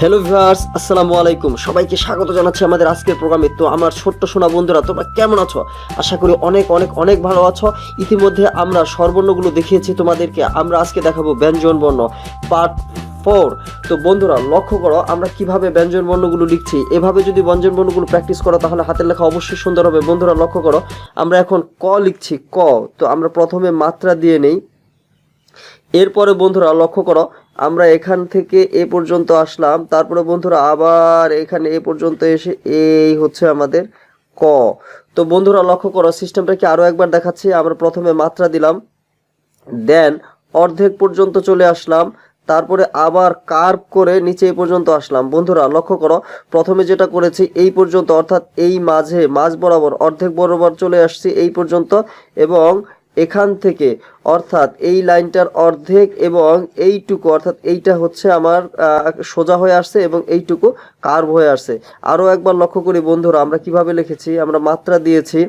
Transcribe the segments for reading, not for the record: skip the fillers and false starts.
Hello viewers, আসসালামু আলাইকুম। সবাইকে স্বাগত জানাচ্ছি আমাদের আজকের প্রোগ্রামে। তো আমার ছোট্ট সোনা বন্ধুরা, তোমরা কেমন আছো? আশা করি অনেক অনেক অনেক ভালো আছো। ইতিমধ্যে আমরা স্বরবর্ণগুলো দেখিয়েছি তোমাদেরকে। আমরা আজকে দেখাবো ব্যঞ্জন বর্ণ পার্ট 4। তো বন্ধুরা লক্ষ্য করো আমরা কিভাবে ব্যঞ্জন বর্ণগুলো লিখছি। এভাবে যদি ব্যঞ্জন বর্ণগুলো প্র্যাকটিস করো তাহলে হাতের লেখা অবশ্যই সুন্দর হবে। বন্ধুরা লক্ষ্য করো, আমরা এখন ক লিখছি। ক, তো আমরা প্রথমে মাত্রা দিয়ে নেই। এরপরে বন্ধুরা লক্ষ্য করো, আমরা এখান থেকে এ পর্যন্ত আসলাম, তারপরে বন্ধুরা আবার এখানে এ পর্যন্ত এসে এই হচ্ছে আমাদের ক। তো বন্ধুরা লক্ষ্য করো, সিস্টেমটাকে আরো একবার দেখাচ্ছি। আমরা প্রথমে মাত্রা দিলাম, দেন অর্ধেক পর্যন্ত চলে আসলাম, তারপরে আবার কার্ভ করে নিচে এই পর্যন্ত আসলাম। বন্ধুরা লক্ষ্য করো, প্রথমে যেটা করেছি এই পর্যন্ত, অর্থাৎ এই মাঝ বরাবর অর্ধেক বরাবর চলে আসছি এই পর্যন্ত, এবং এখান থেকে অর্থাৎ এই লাইনটার অর্ধেক এবং এইটুকু, অর্থাৎ এইটা হচ্ছে আমার সোজা হয়ে আসছে এবং এইটুকু কার্ভ হয়ে আসছে। আরো একবার লক্ষ্য করি বন্ধুরা, আমরা কিভাবে লিখেছি, আমরা মাত্রা দিয়েছি,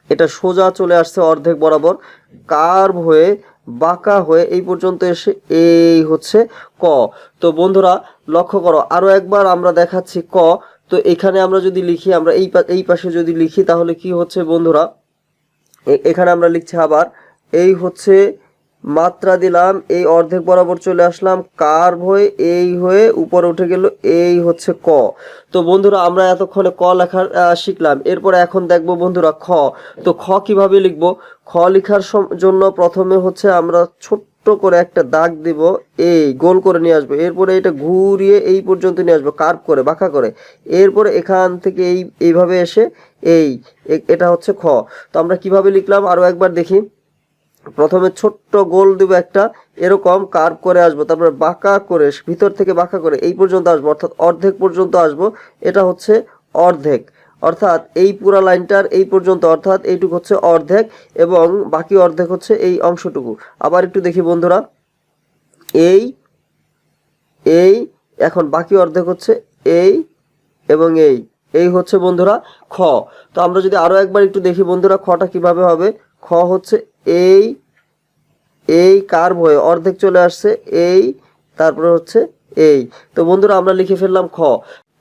এটা সোজা চলে আসছে অর্ধেক বরাবর, কার্ভ হয়ে বাঁকা হয়ে এই পর্যন্ত এসে এই হচ্ছে ক। তো বন্ধুরা লক্ষ্য করো, আরো একবার আমরা দেখাচ্ছি ক। তো এখানে আমরা যদি লিখি, আমরা এই পাশে যদি লিখি তাহলে কি হচ্ছে বন্ধুরা, এখানে আমরা লিখছি আবার এই হচ্ছে মাত্রা দিলাম, এই অর্ধেক বরাবর চলে আসলাম, কার্ভ হয়ে এই হয়ে উপরে উঠে গেল, এই হচ্ছে ক। তো বন্ধুরা আমরা এতক্ষণে ক লেখার শিখলাম। এরপরে এখন দেখবো বন্ধুরা খ। তো খ কিভাবে লিখবো? খ লেখার জন্য প্রথমে হচ্ছে আমরা ছোট্ট করে একটা দাগ দিব, এই গোল করে নিয়ে আসবো, এরপরে এটা ঘুরিয়ে এই পর্যন্ত নিয়ে আসবো, কার্ভ করে বাঁকা করে, এরপরে এখান থেকে এইভাবে এসে এটা হচ্ছে খ। তো আমরা কিভাবে লিখলাম আরো একবার দেখি। প্রথমে ছোট্ট গোল দিব একটা, এরকম কার্ভ করে আসবো, তারপরে বাঁকা করে ভিতর থেকে বাঁকা করে এই পর্যন্ত আসবো, অর্থাৎ অর্ধেক পর্যন্ত আসবো। এটা হচ্ছে অর্ধেক, অর্থাৎ এই পুরা লাইনটার এই পর্যন্ত, অর্থাৎ এইটুকু হচ্ছে অর্ধেক এবং বাকি অর্ধেক হচ্ছে এই অংশটুকু। আবার একটু দেখি বন্ধুরা, এই এই এখন বাকি অর্ধেক হচ্ছে এই এবং এই হচ্ছে বন্ধুরা খ। তো আমরা যদি আরো একবার একটু দেখি বন্ধুরা, খটা কিভাবে হবে। খ হচ্ছে এই কার্ভ হয়ে অর্ধেক চলে আসছে এই, তারপরে হচ্ছে এই। তো বন্ধুরা আমরা লিখে ফেললাম খ।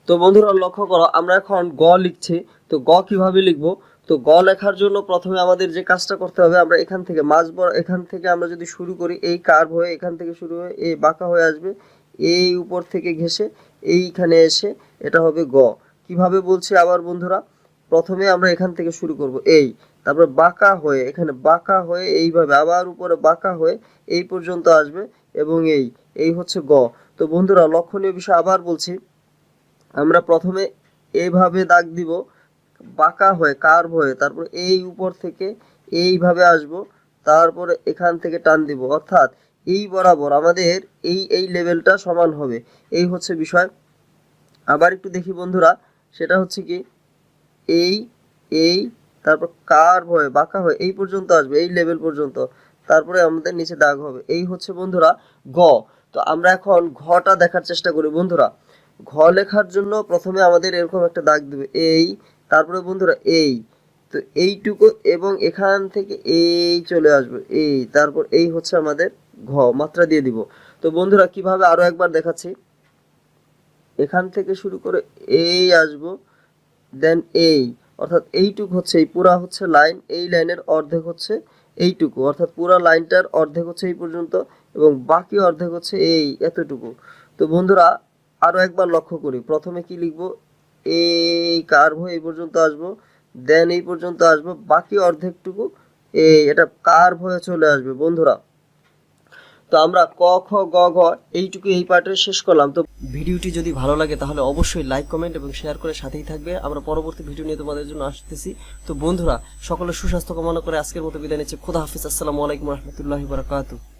তো বন্ধুরা লক্ষ্য করো, আমরা এখন গ লিখছি। তো গ কিভাবে লিখবো? তো গ লেখার জন্য প্রথমে আমাদের যে কাজটা করতে হবে, আমরা এখান থেকে এখান থেকে আমরা যদি শুরু করি, এই কার্ভ হয়ে এখান থেকে শুরু হয়ে এই বাঁকা হয়ে আসবে, এই উপর থেকে ঘেঁষে এইখানে এসে এটা হবে গ। কিভাবে বলছি আবার বন্ধুরা, প্রথমে আমরা এখান থেকে শুরু করব এই, তারপরে বাঁকা হয়ে এখানে বাঁকা হয়ে এইভাবে আবার উপরে বাঁকা হয়ে এই পর্যন্ত আসবে এবং এই হচ্ছে গ। তো বন্ধুরা লক্ষণীয় বিষয় আবার বলছি, আমরা প্রথমে এইভাবে দাগ দিব, বাঁকা হয়ে কার্ভ হয়ে, তারপরে এই উপর থেকে এইভাবে আসব, তারপরে এখান থেকে টান দিব, অর্থাৎ এই বরাবর আমাদের এই লেভেলটা সমান হবে। এই হচ্ছে বিষয়। আবার একটু দেখি বন্ধুরা, সেটা হচ্ছে কি এই তারপর কার্ভ হয়ে বাঁকা হয়ে এই পর্যন্ত আসবে, এই লেভেল পর্যন্ত, তারপরে আমাদের নিচে দাগ হবে। এই হচ্ছে বন্ধুরা গ। তো আমরা এখন ঘটা দেখার চেষ্টা করি বন্ধুরা। ঘ লেখার জন্য প্রথমে আমাদের এরকম একটা দাগ দেবে এই, তারপরে বন্ধুরা এই, তো এইটুকু এবং এখান থেকে এই চলে আসবে এই, তারপর এই হচ্ছে আমাদের ঘ। মাত্রা দিয়ে দিব। তো বন্ধুরা কিভাবে আরো একবার দেখাচ্ছি, এখান থেকে শুরু করে এই আসবো, দেন এই, অর্থাৎ এইটুকু হচ্ছে এই পুরা হচ্ছে লাইন, এই লাইনের অর্ধেক হচ্ছে এইটুকু, অর্থাৎ পুরা লাইনটার অর্ধেক হচ্ছে এই পর্যন্ত এবং বাকি অর্ধেক হচ্ছে এই এতটুকু। তো বন্ধুরা আরো একবার লক্ষ্য করি, প্রথমে কি লিখবো, এই কার্ভ এই পর্যন্ত আসবো, দেন এই পর্যন্ত আসবো, বাকি অর্ধেকটুকু এটা কার্ভ হয়ে চলে আসবে বন্ধুরা। তো আমরা ক খ গ ঘ এইটুকু এই পার্টে শেষ করলাম। তো ভিডিওটি যদি ভালো লাগে তাহলে অবশ্যই লাইক কমেন্ট এবং শেয়ার করে সাথেই থাকবে। আমরা পরবর্তী ভিডিও নিয়ে তোমাদের জন্য আসতেছি। তো বন্ধুরা সকলের সুস্বাস্থ্য কামনা করে আজকের মতো বিদায় নিচ্ছি। খোদা হাফিজ। আসসালামু আলাইকুম রহমতুল্লাহি বারাকাতুহু।